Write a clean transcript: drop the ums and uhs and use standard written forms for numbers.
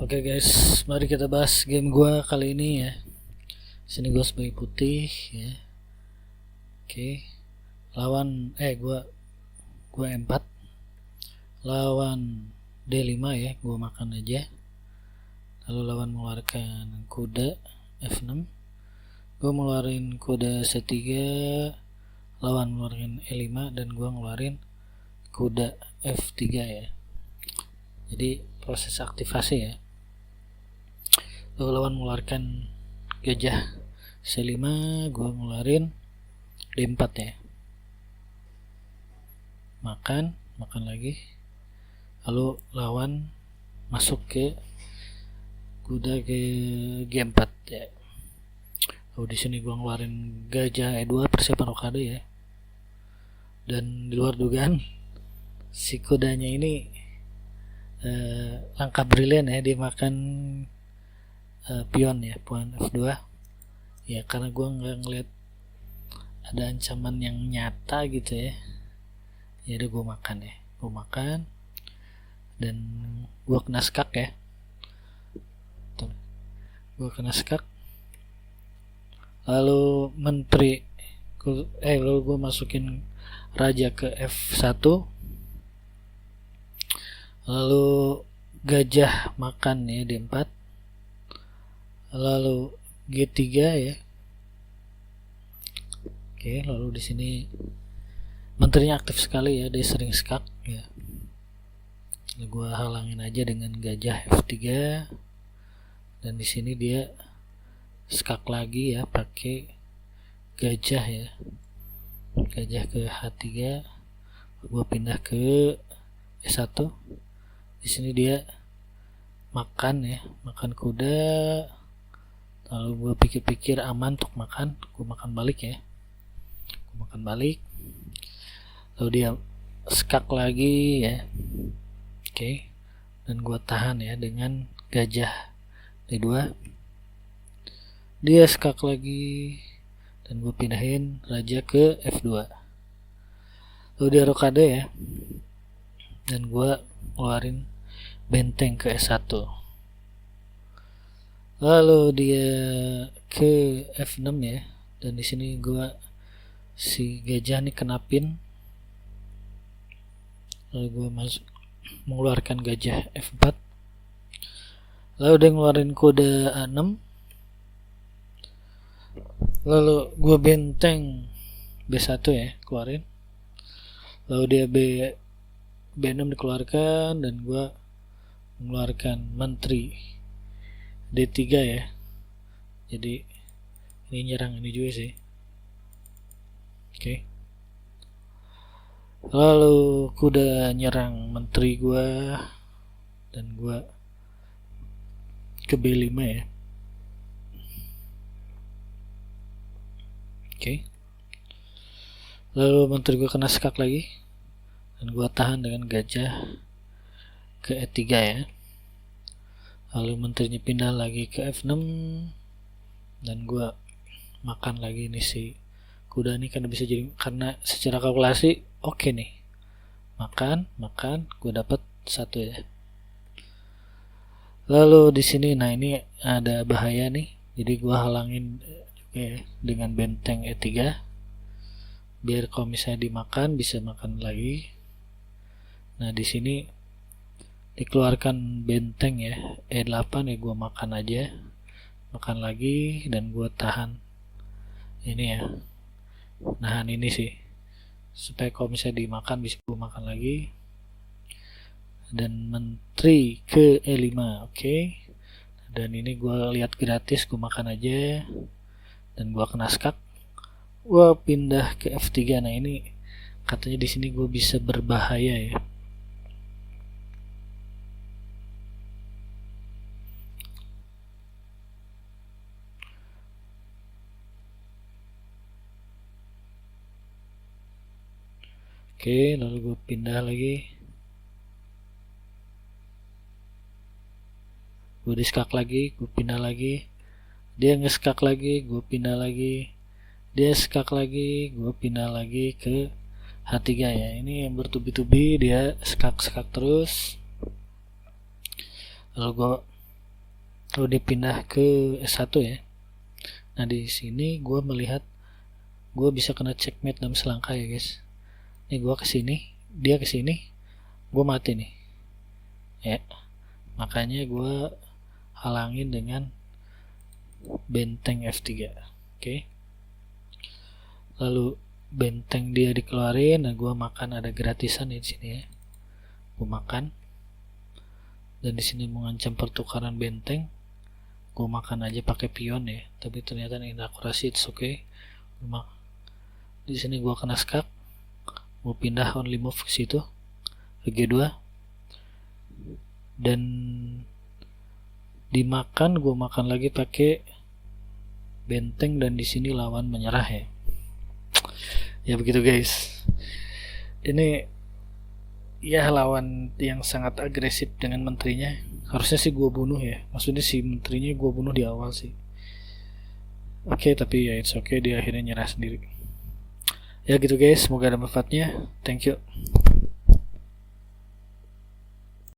Oke guys, mari kita bahas game gua kali ini ya. Sini gua sebagai putih ya. Oke. Lawan gua E4. Lawan D5 ya, gua makan aja. Lalu lawan mengeluarkan kuda F6. Gua ngeluarin kuda C3, lawan ngeluarin E5 dan gua ngeluarin kuda F3 ya. Jadi proses aktivasi ya. Lalu lawan mengeluarkan gajah C5, gue ngeluarin D4 ya. Makan lagi. Lalu lawan masuk ke kuda ke G4 ya. Lalu di sini gue ngeluarin gajah E2, persiapan rokade ya. Dan di luar dugaan si kudanya ini langkah brilian ya, dia makan pion ya, pion F2 ya, karena gue nggak ngeliat ada ancaman yang nyata gitu ya. Jadi gue makan dan gue kena skak ya. Lalu lalu gue masukin raja ke F1, lalu gajah makan ya D4, lalu G3 ya. Oke, lalu di sini menterinya aktif sekali ya, dia sering skak ya. Gue halangin aja dengan gajah F3 dan di sini dia skak lagi ya, pakai gajah ya. Gajah ke H3, gue pindah ke E1. Di sini dia makan kuda. Lalu gue pikir-pikir aman untuk makan, gue makan balik ya. Lalu dia skak lagi ya. Oke. Dan gue tahan ya dengan gajah D2. Dia skak lagi dan gue pindahin raja ke F2. Lalu dia rokade ya. Dan gue keluarin benteng ke S1. Lalu dia ke F6 ya. Dan di sini gue si gajah nih kenapin. Lalu gue mengeluarkan gajah F4. Lalu dia ngeluarin kuda A6. Lalu gue benteng B1 ya, keluarin. Lalu dia B6 dikeluarkan dan gue mengeluarkan menteri D3 ya. Jadi ini nyerang ini juga sih. Oke. Lalu kuda nyerang menteri gue dan gue ke B5 ya. Oke. Lalu menteri gue kena skak lagi dan gue tahan dengan gajah ke E3 ya. Lalu menterinya pindah lagi ke F6 dan gue makan lagi nih si kuda nih, karena bisa jadi, karena secara kalkulasi oke nih, makan gue dapat 1 ya. Lalu di sini ini ada bahaya nih, jadi gue halangin dengan benteng E3 biar kalau misalnya dimakan bisa makan lagi. Nah di sini dikeluarkan benteng ya E8 ya, gue makan lagi dan gue tahan ini ya, nahan ini sih supaya kalau misalnya dimakan bisa gue makan lagi. Dan menteri ke E5. oke. Dan ini gue lihat gratis, gue makan aja dan gue kena skak. Gue pindah ke F3. Nah ini katanya di sini gue bisa berbahaya ya. Oke, lalu gue pindah lagi. Gue diskak lagi, gue pindah lagi. Dia ngeskak lagi, gue pindah lagi. Dia skak lagi, gue pindah lagi ke H3 ya. Ini yang bertubi-tubi, dia skak terus. Lalu gue lalu dipindah ke S1 ya. Nah di sini gue melihat gue bisa kena checkmate dalam selangkah ya guys. Ini gue kesini, dia kesini, gue mati nih ya. Makanya gue halangin dengan benteng F3. Oke. Lalu benteng dia dikeluarin, dan gue makan, ada gratisan di sini ya. Gue makan, dan di sini mengancam pertukaran benteng. Gue makan aja pakai pion ya, tapi ternyata ini akurasi, it's okay. Di sini gue kena skak, gue pindah only move ke situ, ke G2, dan dimakan, gue makan lagi pakai benteng, dan di sini lawan menyerah ya. Ya begitu guys. Ini ya lawan yang sangat agresif dengan menterinya. Harusnya sih gue bunuh ya. Maksudnya si menterinya gue bunuh di awal sih. Oke, tapi ya it's okay, dia akhirnya nyerah sendiri. Ya gitu guys, semoga ada manfaatnya. Thank you.